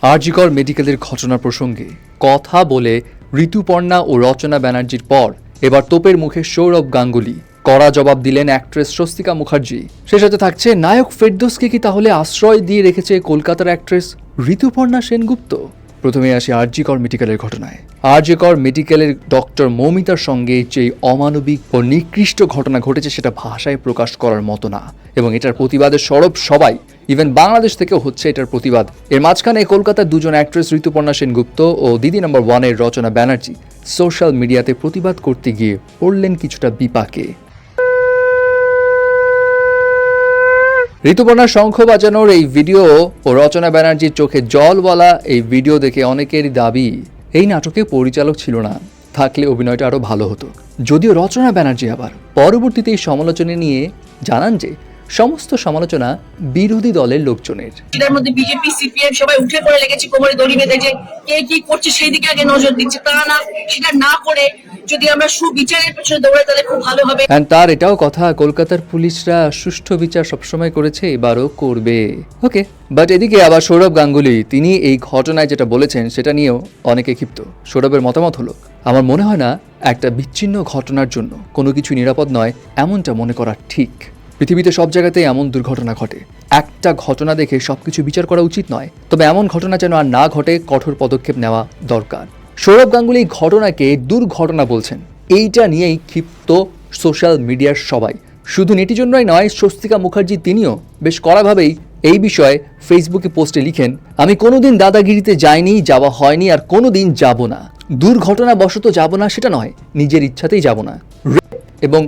আরজিকর মেডিকেলের ঘটনা প্রসঙ্গে কথা বলে ঋতুপর্ণা ও রচনা ব্যানার্জির পর এবার তোপের মুখে সৌরভ গাঙ্গুলি। কড়া জবাব দিলেন অ্যাক্ট্রেস স্বস্তিকা মুখার্জি। সে সাথে থাকছে নায়ক ফেরদৌসকে কি তাহলে আশ্রয় দিয়ে রেখেছে কলকাতার অ্যাক্ট্রেস ঋতুপর্ণা সেনগুপ্ত। প্রথমে আসি আরজিকর মেডিকেলের ঘটনায়। আরজিকর মেডিকেলের ডক্টর মৌমিতার সঙ্গে যে অমানবিক ও নিকৃষ্ট ঘটনা ঘটেছে সেটা ভাষায় প্রকাশ করার মতো না, এবং এটার প্রতিবাদে সরব সবাই, ইভেন বাংলাদেশ থেকেও হচ্ছে এটার প্রতিবাদ। এর মাঝখানে কলকাতার দুজন অ্যাক্ট্রেস ঋতুপর্ণা সেনগুপ্ত ও দিদি নম্বর 1-এর রচনা ব্যানার্জি সোশ্যাল মিডিয়াতে প্রতিবাদ করতে গিয়ে পড়লেন কিছুটা বিপাকে। ঋতুপর্ণার শঙ্খ বাজানোর এই ভিডিও ও রচনা ব্যানার্জির চোখে জলওয়ালা এই ভিডিও দেখে অনেকেরই দাবি এই নাটকে পরিচালক ছিল না, থাকলে অভিনয়টা আরো ভালো হতো। যদিও রচনা ব্যানার্জি আবার পরবর্তীতে এই সমালোচনা নিয়ে জানান যে সমস্ত সমালোচনা বিরোধী দলের লোকজনের। এটার মধ্যে বিজেপি সিপিএম সবাই উঠে পড়ে লেগেছে, কোমরে দড়ি বেঁধে যে কে কি করছে সেই দিকে আগে নজর দিচ্ছে, তা না সেটা না করে যদি আমরা সুবিচারের পেছনে দৌড়াই তাহলে খুব ভালো হবে। তার এটাও কথা, কলকাতার পুলিশরা সুষ্ঠু বিচার সবসময় করেছে, এবারও করবে। ওকে, বাট এদিকে আবার সৌরভ গাঙ্গুলি, তিনি এই ঘটনায় যেটা বলেছেন সেটা নিয়েও অনেকে ক্ষিপ্ত। সৌরভের মতামত হলো, আমার মনে হয় না একটা বিচ্ছিন্ন ঘটনার জন্য কোনো কিছু নিরাপদ নয় এমনটা মনে করা ঠিক। পৃথিবীতে সব জায়গাতেই এমন দুর্ঘটনা ঘটে, একটা ঘটনা দেখে সবকিছু বিচার করা উচিত নয়, তবে এমন ঘটনা যেন আর না ঘটে, কঠোর পদক্ষেপ নেওয়া দরকার। সৌরভ গাঙ্গুলি ঘটনাকে দুর্ঘটনা বলছেন, এইটা নিয়েই ক্ষিপ্ত সোশ্যাল মিডিয়ার সবাই। শুধু নেটিজনরাই নয়, স্বস্তিকা মুখার্জি তিনিও বেশ কড়াভাবেই এই বিষয়ে ফেসবুকে পোস্টে লিখেন, আমি কোনোদিন দাদাগিরিতে যাইনি, যাওয়া হয়নি, আর কোনোদিন যাব না। দুর্ঘটনাবশত যাব না সেটা নয়, নিজের ইচ্ছাতেই যাব না। এবং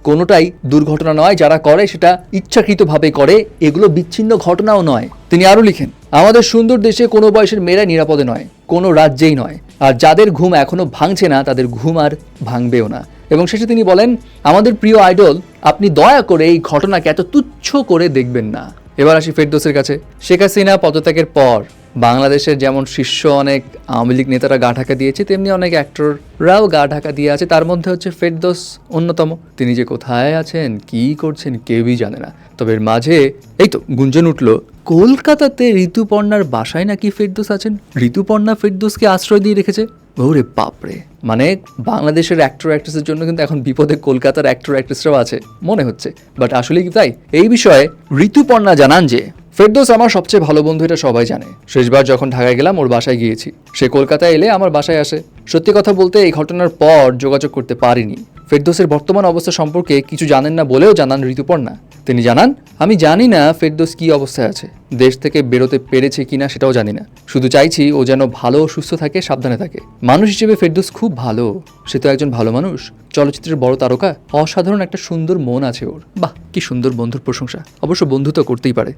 কোনোটাই দুর্ঘটনা নয়, যারা করে সেটা ইচ্ছাকৃতভাবে করে, এগুলো বিচ্ছিন্ন ঘটনাও নয়। তিনি আরও লিখেন, আমাদের সুন্দর দেশে কোনো বয়সের মেয়েরা নিরাপদে নয়, কোনো রাজ্যেই নয়, আর যাদের ঘুম এখনো ভাঙছে না তাদের ঘুম আর ভাঙবেও না। এবং শেষে তিনি বলেন, আমাদের প্রিয় আইডল, আপনি দয়া করে এই ঘটনাকে এত তুচ্ছ করে দেখবেন না। এবার আসি ফেরদৌসের কাছে। শেখ হাসিনা পদত্যাগের পর বাংলাদেশের যেমন শীর্ষ অনেক আওয়ামী লীগ নেতারা গা ঢাকা দিয়েছে, তেমনি অনেক অ্যাক্টররাও গা ঢাকা দিয়ে আছে। তার মধ্যে হচ্ছে ফেরদৌস অন্যতম। তিনি যে কোথায় আছেন, কি করছেন, কেউই জানে না। তবে এর মাঝে এই তো গুঞ্জন উঠল, কলকাতাতে ঋতুপর্ণার বাসায় নাকি ফেরদৌস আছেন, ঋতুপর্ণা ফেরদৌসকে আশ্রয় দিয়ে রেখেছে। ওরে বাপরে, মানে বাংলাদেশের অ্যাক্টর অ্যাক্ট্রেসের জন্য কিন্তু এখন বিপদে কলকাতার অ্যাক্টর অ্যাক্ট্রেসরাও আছে মনে হচ্ছে। বাট আসলে কি তাই? এই বিষয়ে ঋতুপর্ণা জানান যে ফেরদৌস আমার সবচেয়ে ভালো বন্ধু, এটা সবাই জানে। শেষবার যখন ঢাকায় গেলাম ওর বাসায় গিয়েছি, সে কলকাতায় এলে আমার বাসায় আসে। সত্যি কথা বলতে এই ঘটনার পর যোগাযোগ করতে পারিনি। ফেরদৌসের বর্তমান অবস্থা সম্পর্কে কিছু জানেন না বলেও জানান ঋতুপর্ণা। তিনি জানান, আমি জানি না ফেরদৌস কি অবস্থায় আছে, দেশ থেকে বেরোতে পেরেছে কিনা সেটাও জানি না। শুধু চাইছি ও যেন ভালো ও সুস্থ থাকে, সাবধানে থাকে। মানুষ হিসেবে ফেরদৌস খুব ভালো, সে তো একজন ভালো মানুষ, চলচ্চিত্রের বড় তারকা, অসাধারণ একটা সুন্দর মন আছে ওর। বাহ, কি সুন্দর বন্ধুর প্রশংসা। অবশ্য বন্ধু তো করতেই পারে।